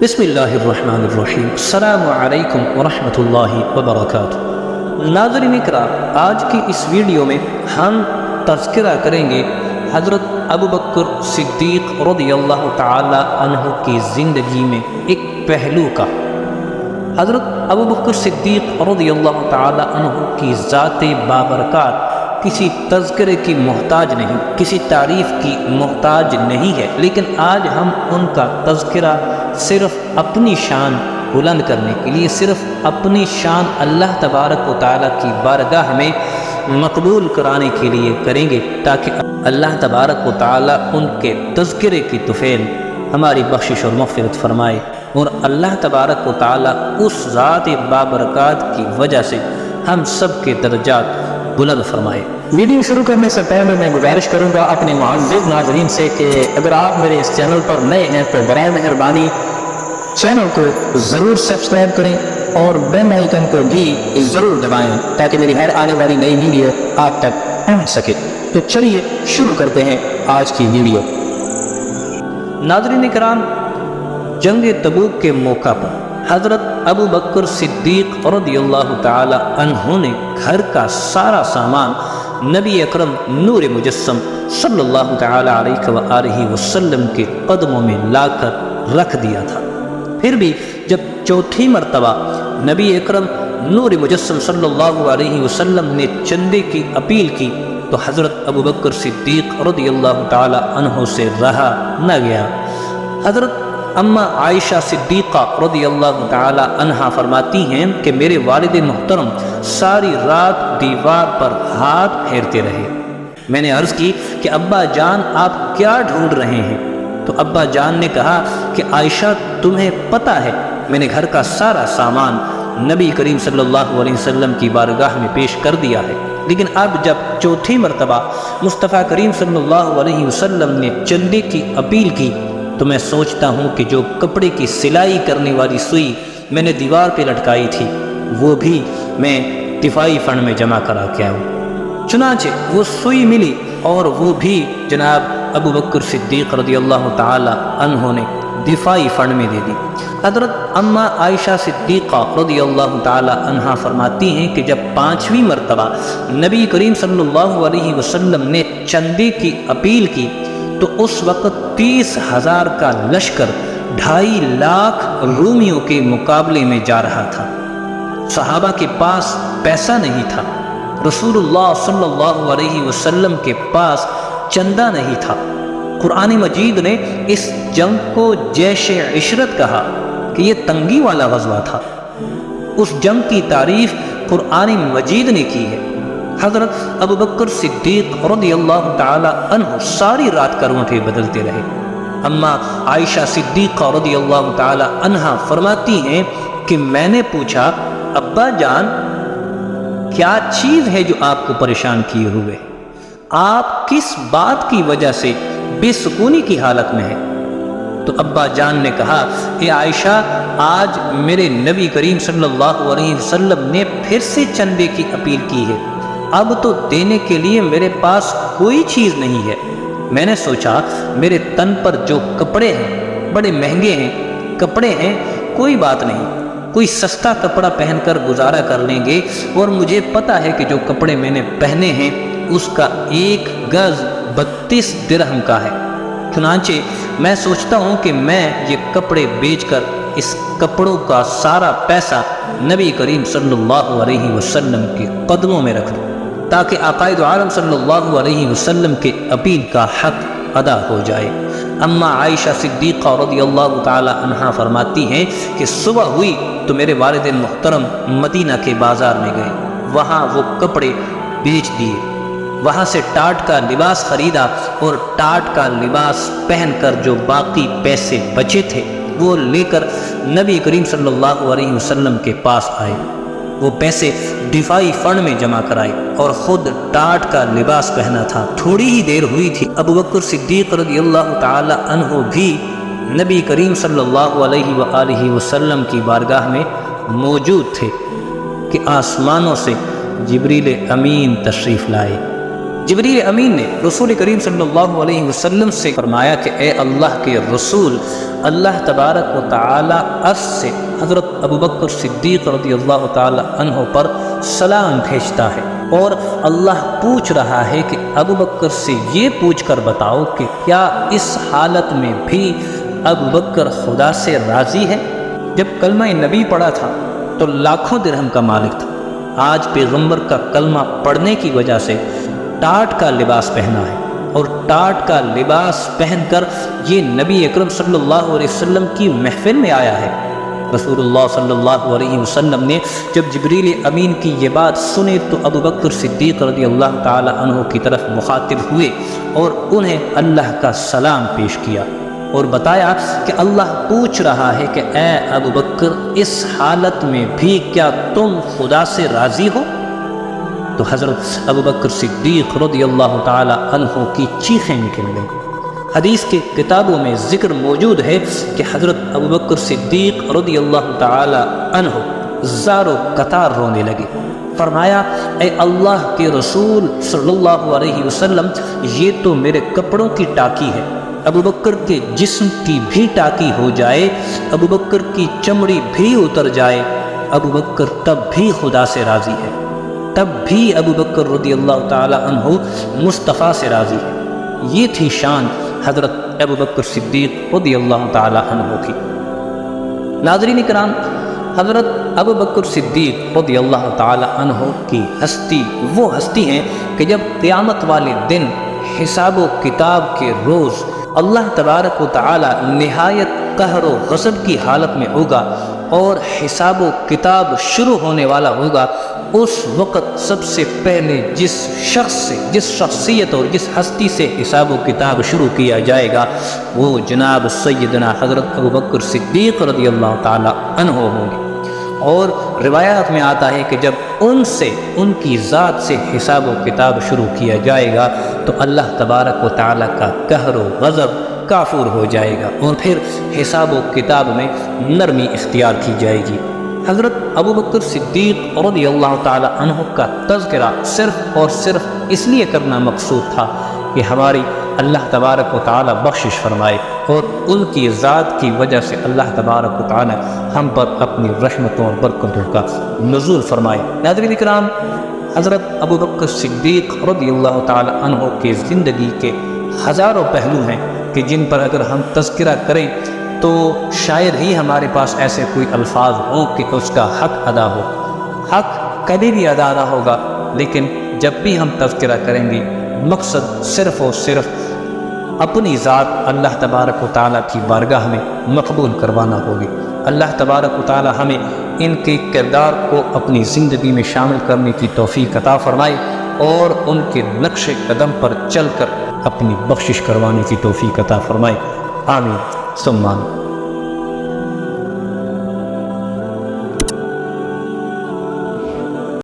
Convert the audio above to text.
بسم اللہ الرحمن الرحیم۔ السلام علیکم ورحمۃ اللہ وبرکاتہ۔ ناظرین کرام، آج کی اس ویڈیو میں ہم تذکرہ کریں گے حضرت ابوبکر صدیق رضی اللہ تعالی عنہ کی زندگی میں ایک پہلو کا۔ حضرت ابوبکر صدیق رضی اللہ تعالی عنہ کی ذات بابرکات کسی تذکرے کی محتاج نہیں، کسی تعریف کی محتاج نہیں ہے، لیکن آج ہم ان کا تذکرہ صرف اپنی شان بلند کرنے کے لیے، صرف اپنی شان اللہ تبارک و تعالیٰ کی بارگاہ میں مقبول کرانے کے لیے کریں گے، تاکہ اللہ تبارک و تعالیٰ ان کے تذکرے کی طفیل ہماری بخشش اور مغفرت فرمائے، اور اللہ تبارک و تعالیٰ اس ذات بابرکات کی وجہ سے ہم سب کے درجات بلند فرمائے۔ ویڈیو شروع کرنے سے پہلے میں گزارش کروں گا اپنے معزز ناظرین سے کہ اگر آپ میرے اس چینل پر نئے ہیں تو برائے مہربانی چینل کو ضرور سبسکرائب کریں اور بیل آئیکن کو بھی ضرور دبائیں تاکہ میری ہر آنے والی نئی ویڈیو آپ تک پہنچ سکے۔ تو چلیے شروع کرتے ہیں آج کی ویڈیو۔ ناظرین کرام، جنگ تبوک کے موقع پر حضرت ابوبکر صدیق رضی اللہ تعالی عنہ نے گھر کا سارا سامان نبی اکرم نور مجسم صلی اللہ تعالی علیہ وآلہ وسلم کے قدموں میں لا کر رکھ دیا تھا۔ پھر بھی جب چوتھی مرتبہ نبی اکرم نور مجسم صلی اللہ علیہ وسلم نے چندے کی اپیل کی تو حضرت ابوبکر صدیق رضی اللہ تعالی عنہ سے رہا نہ گیا۔ حضرت اما عائشہ صدیقہ رضی اللہ تعالی عنہا فرماتی ہیں کہ میرے والد محترم ساری رات دیوار پر ہاتھ پھیرتے رہے۔ میں نے عرض کی کہ ابا جان آپ کیا ڈھونڈ رہے ہیں؟ تو ابا جان نے کہا کہ عائشہ تمہیں پتہ ہے میں نے گھر کا سارا سامان نبی کریم صلی اللہ علیہ وسلم کی بارگاہ میں پیش کر دیا ہے، لیکن اب جب چوتھی مرتبہ مصطفیٰ کریم صلی اللہ علیہ وسلم نے چندے کی اپیل کی تو میں سوچتا ہوں کہ جو کپڑے کی سلائی کرنے والی سوئی میں نے دیوار پہ لٹکائی تھی وہ بھی میں دفاعی فنڈ میں جمع کرا کے آؤں۔ چنانچہ وہ سوئی ملی اور وہ بھی جناب ابوبکر صدیق رضی اللہ تعالی عنہ نے دفاعی فنڈ میں دے دی۔ حضرت اما عائشہ صدیقہ رضی اللہ تعالی عنہ فرماتی ہیں کہ جب پانچویں مرتبہ نبی کریم صلی اللہ علیہ وسلم نے چندے کی اپیل کی تو اس وقت 30,000 کا لشکر 2.5 لاکھ رومیوں کے مقابلے میں جا رہا تھا۔ صحابہ کے پاس پیسہ نہیں تھا، رسول اللہ صلی اللہ علیہ وسلم کے پاس چندہ نہیں تھا۔ قرآن مجید نے اس جنگ کو جیش عشرت کہا کہ یہ تنگی والا غزوہ تھا۔ اس جنگ کی تعریف قرآن مجید نے کی ہے۔ حضرت ابوبکر صدیق رضی اللہ تعالی عنہ ساری رات کروٹیں بدلتے رہے۔ اما عائشہ صدیقہ رضی اللہ تعالی عنہ فرماتی ہیں کہ میں نے پوچھا ابا جان کیا چیز ہے جو آپ کو پریشان کیے ہوئے؟ آپ کس بات کی وجہ سے بے سکونی کی حالت میں ہیں؟ تو ابا جان نے کہا اے عائشہ، آج میرے نبی کریم صلی اللہ علیہ وسلم نے پھر سے چندے کی اپیل کی ہے، اب تو دینے کے لیے میرے پاس کوئی چیز نہیں ہے۔ میں نے سوچا میرے تن پر جو کپڑے ہیں بڑے مہنگے ہیں، کپڑے ہیں کوئی بات نہیں، کوئی سستا کپڑا پہن کر گزارا کر لیں گے، اور مجھے پتہ ہے کہ جو کپڑے میں نے پہنے ہیں اس کا 1 گز 32 درہم کا ہے۔ چنانچہ میں سوچتا ہوں کہ میں یہ کپڑے بیچ کر اس کپڑوں کا سارا پیسہ نبی کریم صلی اللہ علیہ وسلم کے قدموں میں رکھ دوں تاکہ عقائد عالم صلی اللہ علیہ وسلم کے اپیل کا حق ادا ہو جائے۔ اما عائشہ صدیقہ رضی اللہ تعالی عنہ فرماتی ہیں کہ صبح ہوئی تو میرے والد محترم مدینہ کے بازار میں گئے، وہاں وہ کپڑے بیچ دیے، وہاں سے ٹاٹ کا لباس خریدا اور ٹاٹ کا لباس پہن کر جو باقی پیسے بچے تھے وہ لے کر نبی کریم صلی اللہ علیہ وسلم کے پاس آئے۔ وہ پیسے دفاعی فنڈ میں جمع کرائے اور خود ٹاٹ کا لباس پہنا تھا۔ تھوڑی ہی دیر ہوئی تھی ابوبکر صدیق رضی اللہ تعالی عنہ بھی نبی کریم صلی اللہ علیہ وآلہ وسلم کی بارگاہ میں موجود تھے کہ آسمانوں سے جبریل امین تشریف لائے۔ جبریل امین نے رسول کریم صلی اللہ علیہ وسلم سے فرمایا کہ اے اللہ کے رسول، اللہ تبارک و تعالی عرش سے حضرت ابوبکر صدیق رضی اللہ تعالی عنہ پر سلام بھیجتا ہے، اور اللہ پوچھ رہا ہے کہ ابوبکر سے یہ پوچھ کر بتاؤ کہ کیا اس حالت میں بھی ابوبکر خدا سے راضی ہے؟ جب کلمہ نبی پڑھا تھا تو لاکھوں درہم کا مالک تھا، آج پیغمبر کا کلمہ پڑھنے کی وجہ سے ٹاٹ کا لباس پہنا ہے، اور ٹاٹ کا لباس پہن کر یہ نبی اکرم صلی اللہ علیہ وسلم کی محفل میں آیا ہے۔ رسول اللہ صلی اللہ علیہ وسلم نے جب جبریل امین کی یہ بات سنی تو ابوبکر صدیق رضی اللہ تعالی عنہ کی طرف مخاطب ہوئے اور انہیں اللہ کا سلام پیش کیا اور بتایا کہ اللہ پوچھ رہا ہے کہ اے ابوبکر، اس حالت میں بھی کیا تم خدا سے راضی ہو؟ تو حضرت ابوبکر صدیق رضی اللہ تعالی عنہ کی چیخیں نکل گئیں۔ حدیث کے کتابوں میں ذکر موجود ہے کہ حضرت ابوبکر صدیق رضی اللہ تعالی عنہ زار و قطار رونے لگے۔ فرمایا اے اللہ کے رسول صلی اللہ علیہ وسلم، یہ تو میرے کپڑوں کی ٹاکی ہے، ابوبکر کے جسم کی بھی ٹاکی ہو جائے، ابوبکر کی چمڑی بھی اتر جائے، ابوبکر تب بھی خدا سے راضی ہے، تب بھی ابوبکر رضی اللہ تعالی عنہ مصطفیٰ سے راضی ہے۔ یہ تھی شان حضرت ابوبکر صدیق رضی اللہ تعالی عنہ کی۔ ناظرین کرام، حضرت ابوبکر صدیق رضی اللہ تعالی عنہ کی ہستی وہ ہستی ہیں کہ جب قیامت والے دن حساب و کتاب کے روز اللہ تبارک و تعالی نہایت قہر و غضب کی حالت میں ہوگا اور حساب و کتاب شروع ہونے والا ہوگا، اس وقت سب سے پہلے جس شخصیت اور جس ہستی سے حساب و کتاب شروع کیا جائے گا وہ جناب سیدنا حضرت ابوبکر صدیق رضی اللہ تعالی عنہ ہوں گے۔ اور روایات میں آتا ہے کہ جب ان کی ذات سے حساب و کتاب شروع کیا جائے گا تو اللہ تبارک و تعالی کا قہر و غضب کافور ہو جائے گا اور پھر حساب و کتاب میں نرمی اختیار کی جائے گی۔ حضرت ابوبکر صدیق رضی اللہ تعالی عنہ کا تذکرہ صرف اور صرف اس لیے کرنا مقصود تھا کہ ہماری اللہ تبارک و تعالی بخشش فرمائے اور ان کی ذات کی وجہ سے اللہ تبارک و تعالی ہم پر اپنی رحمتوں اور برکتوں کا نزول فرمائے۔ ناظرین کرام، حضرت ابوبکر صدیق رضی اللہ تعالی عنہ کی زندگی کے ہزاروں پہلو ہیں کہ جن پر اگر ہم تذکرہ کریں تو شاید ہی ہمارے پاس ایسے کوئی الفاظ ہوں کہ اس کا حق ادا ہو۔ حق کبھی بھی ادا نہ ہوگا، لیکن جب بھی ہم تذکرہ کریں گے مقصد صرف اور صرف اپنی ذات اللہ تبارک و تعالیٰ کی بارگاہ میں مقبول کروانا ہوگی۔ اللہ تبارک و تعالیٰ ہمیں ان کے کردار کو اپنی زندگی میں شامل کرنے کی توفیق عطا فرمائے اور ان کے نقش قدم پر چل کر اپنی بخشش کروانے کی توفیق عطا فرمائے۔ آمین ثم آمین۔